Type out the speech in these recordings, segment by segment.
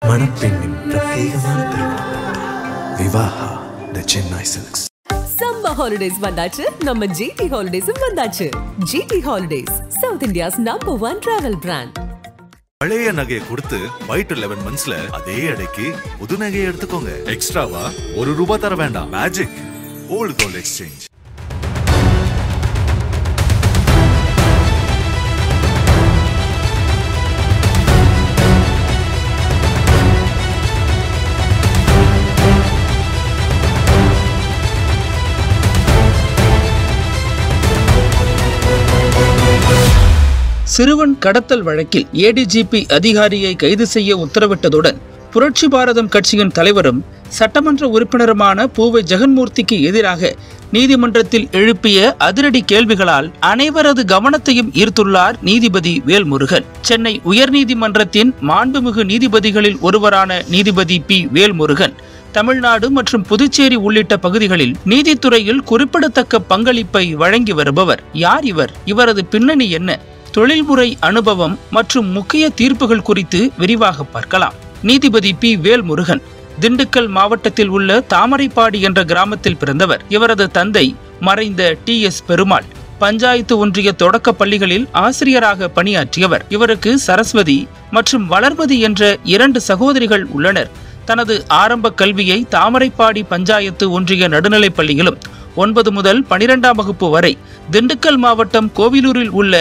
மணப்பெண்ணின் பிரத்யேகமான திருமணம் விவாஹா தி Chennai silks. Summer holidays வந்தாச்சு, நம்ம GT Holidays வந்தாச்சு. GT Holidays, South India's #1 travel brand. பழைய நகையை கொடுத்து White 11 monthsல அதே அடைக்கு புது நகையை எடுத்துக்கோங்க. எக்ஸ்ட்ராவா ₹1 தர வேண்டாம். Magic old gold exchange. சிறுவன் கடத்தல் வழக்கில் ஏடிஜிபி அதிகாரியை கைது செய்ய உத்தரவிட்டதுடன் புரட்சி பாரதம் கட்சியின் தலைவரும் சட்டமன்ற உறுப்பினருமான பூவை ஜெகன்மூர்த்திக்கு எதிராக நீதிமன்றத்தில் எழுப்பிய அதிரடி கேள்விகளால் அனைவரது கவனத்தையும் ஈர்த்துள்ளார் நீதிபதி வேல்முருகன். சென்னை உயர்நீதிமன்றத்தின் மாண்புமிகு நீதிபதிகளில் ஒருவரான நீதிபதி பி வேல்முருகன் தமிழ்நாடு மற்றும் புதுச்சேரி உள்ளிட்ட பகுதிகளில் நீதித்துறையில் குறிப்பிடத்தக்க பங்களிப்பை வழங்கி வருபவர். யார் இவர்? இவரது பின்னணி என்ன? தொழில்முறை அனுபவம் மற்றும் முக்கிய தீர்ப்புகள் குறித்து விரிவாக பார்க்கலாம். நீதிபதி பி வேல்முருகன் திண்டுக்கல் மாவட்டத்தில் உள்ள தாமரைப்பாடி என்ற கிராமத்தில் பிறந்தவர். இவரது தந்தை மறைந்த TS பெருமாள் பஞ்சாயத்து ஒன்றிய தொடக்க பள்ளிகளில் ஆசிரியராக பணியாற்றியவர். இவருக்கு சரஸ்வதி மற்றும் வளர்மதி என்ற 2 சகோதரிகள் உள்ளனர். தனது ஆரம்ப கல்வியை தாமரைப்பாடி பஞ்சாயத்து ஒன்றிய நடுநிலைப் பள்ளியிலும் 9 முதல் 12ஆம் வகுப்பு வரை திண்டுக்கல் மாவட்டம் கோவிலூரில் உள்ள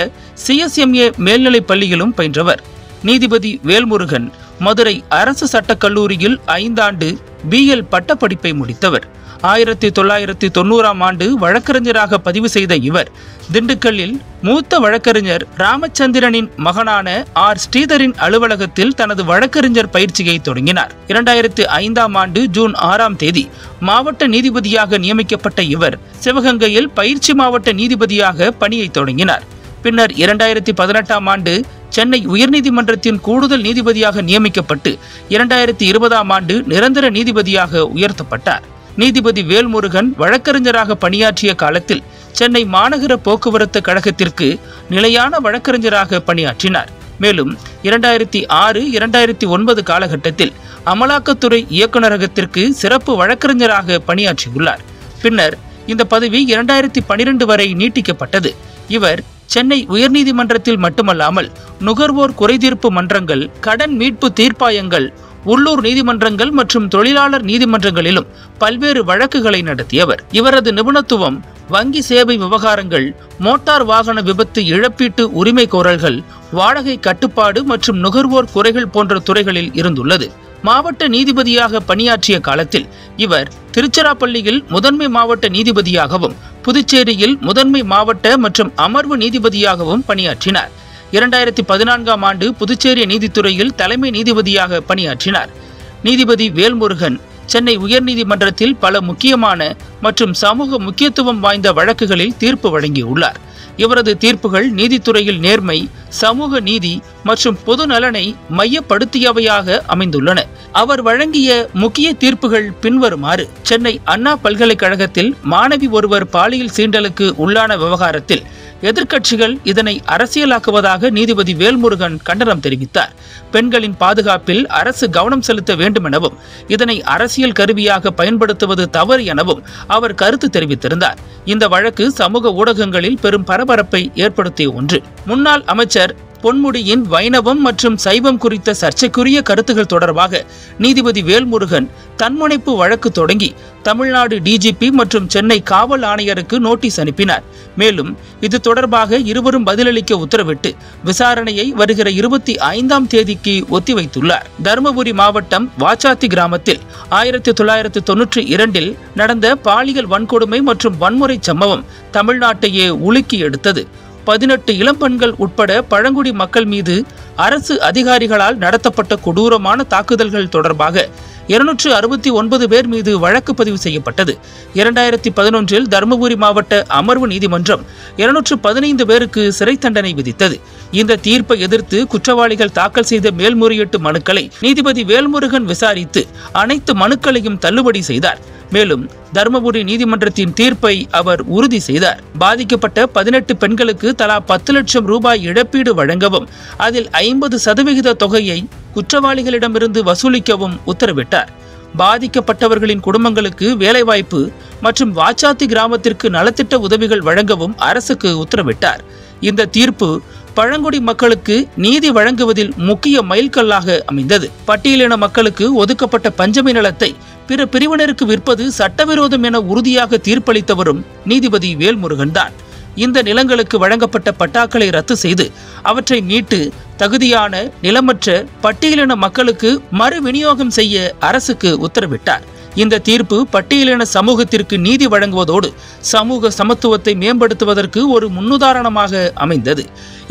CSMA மேல்நிலைப் பள்ளியிலும் பயின்றவர். நீதிபதி வேல்முருகன் மதுரை அரசு சட்டக் கல்லூரியில் 5 ஆண்டு BL பட்டப்படிப்பை முடித்தவர். 1990ஆம் ஆண்டு வழக்கறிஞராக பதிவு செய்த இவர் திண்டுக்கல்லில் மூத்த வழக்கறிஞர் ராமச்சந்திரனின் மகனான R. ஸ்ரீதரின் அலுவலகத்தில் தனது வழக்கறிஞர் பயிற்சியை தொடங்கினார். 2005ஆம் ஆண்டு ஜூன் 6ஆம் தேதி மாவட்ட நீதிபதியாக நியமிக்கப்பட்ட இவர் சிவகங்கையில் பயிற்சி மாவட்ட நீதிபதியாக பணியை தொடங்கினார். பின்னர் 2018ஆம் ஆண்டு சென்னை உயர்நீதிமன்றத்தின் கூடுதல் நீதிபதியாக நியமிக்கப்பட்டு 2020ஆம் ஆண்டு நிரந்தர நீதிபதியாக உயர்த்தப்பட்டார். நீதிபதி வேல்முருகன் வழக்கறிஞராக பணியாற்றிய காலத்தில் சென்னை மாநகர போக்குவரத்து கழகத்திற்கு நிலையான வழக்கறிஞராக பணியாற்றினார். மேலும் 2006-2009 காலகட்டத்தில் அமலாக்கத்துறை இயக்குநரகத்திற்கு சிறப்பு வழக்கறிஞராக பணியாற்றியுள்ளார். பின்னர் இந்த பதவி 2012 வரை நீட்டிக்கப்பட்டது. இவர் சென்னை உயர்நீதிமன்றத்தில் மட்டுமல்லாமல் நுகர்வோர் குறைதீர்ப்பு மன்றங்கள், கடன் மீட்பு தீர்ப்பாயங்கள், உள்ளூர் நீதிமன்றங்கள் மற்றும் தொழிலாளர் நீதிமன்றங்களிலும் பல்வேறு வழக்குகளை நடத்தியவர். இவரது நிபுணத்துவம் வங்கி சேவை விவகாரங்கள், மோட்டார் வாகன விபத்து இழப்பீட்டு உரிமை கோரல்கள், வாடகை கட்டுப்பாடு மற்றும் நுகர்வோர் குறைகள் போன்ற துறைகளில் இருந்துள்ளது. மாவட்ட நீதிபதியாக பணியாற்றிய காலத்தில் இவர் திருச்சிராப்பள்ளியில் முதன்மை மாவட்ட நீதிபதியாகவும் புதுச்சேரியில் முதன்மை மாவட்ட மற்றும் அமர்வு நீதிபதியாகவும் பணியாற்றினார். 2014ஆம் ஆண்டு புதுச்சேரி நீதித்துறையில் தலைமை நீதிபதியாக பணியாற்றினார். நீதிபதி வேல்முருகன் சென்னை உயர்நீதிமன்றத்தில் பல முக்கியமான மற்றும் சமூக முக்கியத்துவம் வாய்ந்த வழக்குகளில் தீர்ப்பு வழங்கியுள்ளார். இவரது தீர்ப்புகள் நீதித்துறையில் நேர்மை, சமூக நீதி மற்றும் பொது நலனை மையப்படுத்தியவையாக அமைந்துள்ளன. அவர் வழங்கிய முக்கிய தீர்ப்புகள் பின்வருமாறு: சென்னை அண்ணா பல்கலைக்கழகத்தில் மாணவி ஒருவர் பாலியல் சீண்டலுக்கு உள்ளான விவகாரத்தில் எதிர்க்கட்சிகள் இதனை அரசியலாக்குவதாக நீதிபதி வேல்முருகன் கண்டனம் தெரிவித்தார். பெண்களின் பாதுகாப்பில் அரசு கவனம் செலுத்த வேண்டும் எனவும் இதனை அரசியல் கருவியாக பயன்படுத்துவது தவறு எனவும் அவர் கருத்து தெரிவித்திருந்தார். இந்த வழக்கு சமூக ஊடகங்களில் பெரும் பரபரப்பை ஏற்படுத்திய ஒன்று. முன்னாள் அமைச்சர் பொன்முடியின் வைணவம் மற்றும் சைவம் குறித்த சர்ச்சைக்குரிய கருத்துகள் தொடர்பாக நீதிபதி வேல்முருகன் தன்முனைப்பு வழக்கு தொடங்கி தமிழ்நாடு DGP மற்றும் சென்னை காவல் ஆணையருக்கு நோட்டீஸ் அனுப்பினார். மேலும் இது தொடர்பாக இருவரும் பதிலளிக்க உத்தரவிட்டு விசாரணையை வருகிற 25ஆம் தேதிக்கு ஒத்திவைத்துள்ளார். தருமபுரி மாவட்டம் வாச்சாத்தி கிராமத்தில் 1992இல் நடந்த பாலியல் வன்கொடுமை மற்றும் வன்முறை சம்பவம் தமிழ்நாட்டையே உலுக்கி எடுத்தது. 18 இளம்பெண்கள் உட்பட பழங்குடி மக்கள் மீது அரசு அதிகாரிகளால் நடத்தப்பட்ட கொடூரமான தாக்குதல்கள் தொடர்பாக 269 பேர் மீது வழக்கு பதிவு செய்யப்பட்டது. 2011இல் தருமபுரி மாவட்ட அமர்வு நீதிமன்றம் 215 பேருக்கு சிறை தண்டனை விதித்தது. இந்த தீர்ப்பை எதிர்த்து குற்றவாளிகள் தாக்கல் செய்த மேல்முறையீட்டு மனுக்களை நீதிபதி வேல்முருகன் விசாரித்து அனைத்து மனுக்களையும் தள்ளுபடி செய்தார். மேலும் தருமபுரி நீதிமன்றத்தின் தீர்ப்பை அவர் உறுதி செய்தார். பாதிக்கப்பட்ட 18 பெண்களுக்கு தலா 10 லட்சம் ரூபாய் இழப்பீடு வழங்கவும் அதில் 50% தொகையை குற்றவாளிகளிடமிருந்து வசூலிக்கவும் உத்தரவிட்டார். பாதிக்கப்பட்டவர்களின் குடும்பங்களுக்கு வேலைவாய்ப்பு மற்றும் வாச்சாத்தி கிராமத்திற்கு நலத்திட்ட உதவிகள் வழங்கவும் அரசுக்கு உத்தரவிட்டார். இந்த தீர்ப்பு பழங்குடி மக்களுக்கு நீதி வழங்குவதில் முக்கிய மைல்கல்லாக அமைந்தது. பட்டியலின மக்களுக்கு ஒதுக்கப்பட்ட பஞ்சமி நிலத்தை பிற பிரிவினருக்கு விற்பது சட்டவிரோதம் என உறுதியாக தீர்ப்பளித்தவரும் நீதிபதி வேல்முருகன் தான். இந்த நிலங்களுக்கு வழங்கப்பட்ட பட்டாக்களை ரத்து செய்து அவற்றை மீட்டு தகுதியான நிலமற்ற பட்டியலின மக்களுக்கு மறு விநியோகம் செய்ய அரசுக்கு உத்தரவிட்டார். இந்த தீர்ப்பு பட்டியலின சமூகத்திற்கு நீதி வழங்குவதோடு சமூக சமத்துவத்தை மேம்படுத்துவதற்கு ஒரு முன்னுதாரணமாக அமைந்தது.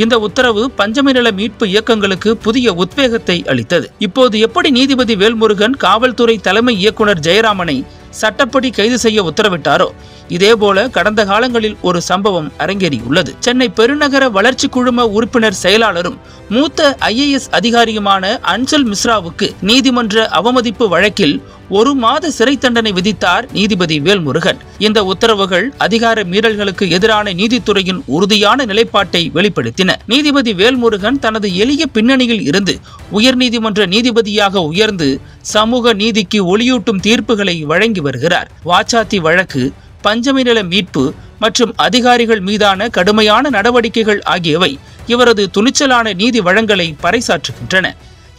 இந்த உத்தரவு பஞ்சமி நில மீட்பு இயக்கங்களுக்கு புதிய உத்வேகத்தை அளித்தது. இப்போது எப்படி நீதிபதி வேல்முருகன் காவல்துறை தலைமை இயக்குனர் ஜெயராமனை சட்டப்படி கைது செய்ய உத்தரவிட்டாரோ இதேபோல கடந்த காலங்களில் ஒரு சம்பவம் அரங்கேறியுள்ளது. சென்னை பெருநகர வளர்ச்சி குழும உறுப்பினர் செயலாளரும் மூத்த IAS அதிகாரியுமான அன்சல் மிஸ்ராவுக்கு நீதிமன்ற அவமதிப்பு வழக்கில் 1 மாத சிறை தண்டனை விதித்தார் நீதிபதி வேல்முருகன். இந்த உத்தரவுகள் அதிகார மீறல்களுக்கு எதிரான நீதித்துறையின் உறுதியான நிலைப்பாட்டை வெளிப்படுத்தின. நீதிபதி வேல்முருகன் தனது எளிய பின்னணியில் இருந்து உயர்நீதிமன்ற நீதிபதியாக உயர்ந்து சமூக நீதிக்கு ஒளியூட்டும் தீர்ப்புகளை வழங்கி வருகிறார். வாச்சாத்தி வழக்கு, பஞ்சமி நில மீட்பு மற்றும் அதிகாரிகள் மீதான கடுமையான நடவடிக்கைகள் ஆகியவை இவரது துணிச்சலான நீதி வழங்கலை பறைசாற்றுகின்றன.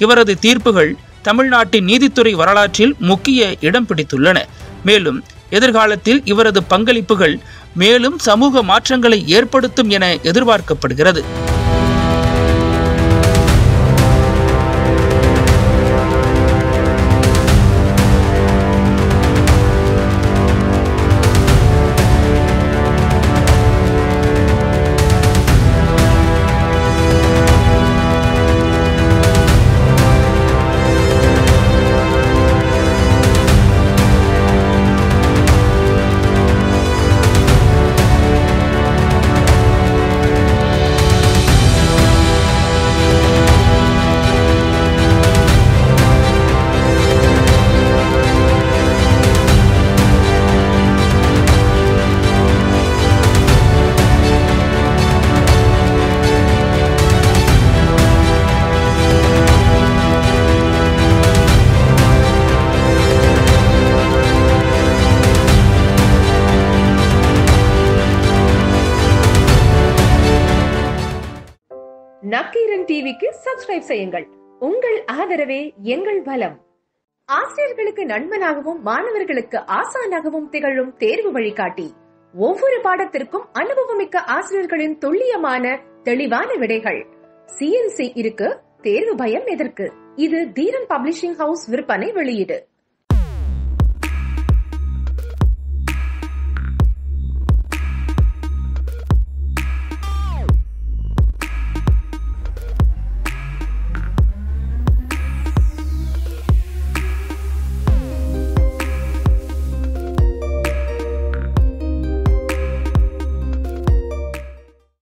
இவரது தீர்ப்புகள் தமிழ்நாட்டின் நீதித்துறை வரலாற்றில் முக்கிய இடம் பிடித்துள்ளன. மேலும் எதிர்காலத்தில் இவரது பங்களிப்புகள் மேலும் சமூக மாற்றங்களை ஏற்படுத்தும் என எதிர்பார்க்கப்படுகிறது. நக்கீரன் டிவிக்கு சப்ஸ்கிரைப் செய்யுங்கள். உங்கள் ஆதரவே எங்கள் பலம். ஆசிரியர்களுக்கு நண்பனாகவும் மாணவர்களுக்கு ஆசானாகவும் திகழும் தேர்வு வழிகாட்டி. ஒவ்வொரு பாடத்திற்கும் அனுபவமிக்க ஆசிரியர்களின் துல்லியமான தெளிவான விடைகள். CNC இருக்கு, தேர்வு பயம் எதற்கு? இது தீரன் பப்ளிஷிங் ஹவுஸ் விற்பனை வெளியீடு.